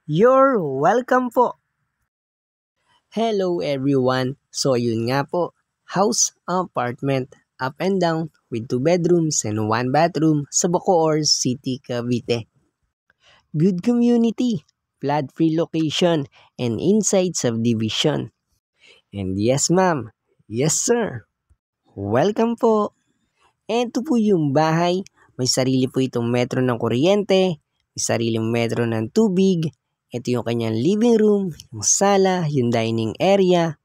You're welcome po. Hello everyone. So yun nga po, house apartment up and down with 2 bedrooms and 1 bathroom sa Bacoor City, Cavite. Good community, flood-free location, and inside subdivision. And yes ma'am, yes sir, welcome po. And ito po yung bahay, may sarili po itong metro ng kuryente, may sariling metro ng tubig. Ito yung kanyang living room, yung sala, yung dining area.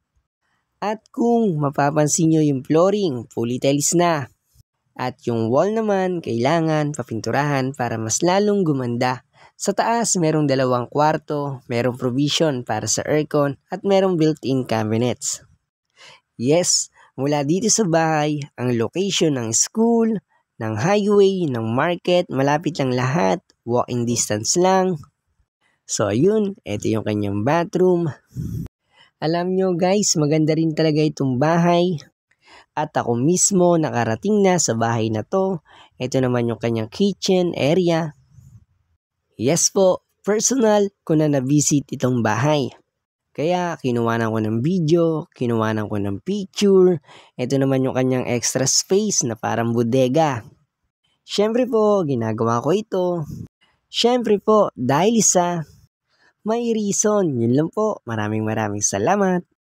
At kung mapapansin nyo yung flooring, fully tiles na. At yung wall naman, kailangan papinturahan para mas lalong gumanda. Sa taas, merong 2 kwarto, merong provision para sa aircon, at merong built-in cabinets. Yes, mula dito sa bahay, ang location ng school, ng highway, ng market, malapit lang lahat, walking distance lang. So ayun, ito yung kanyang bathroom. Alam nyo guys, maganda rin talaga itong bahay. At ako mismo nakarating na sa bahay na to. Ito naman yung kanyang kitchen area. Yes po, personal ko na na-visit itong bahay. Kaya kinuwanan ko ng video, kinuwanan ko ng picture. Ito naman yung kanyang extra space na parang bodega. Syempre po, ginagawa ko ito. Syempre po, dahil may reason. Yun lang po. Maraming salamat.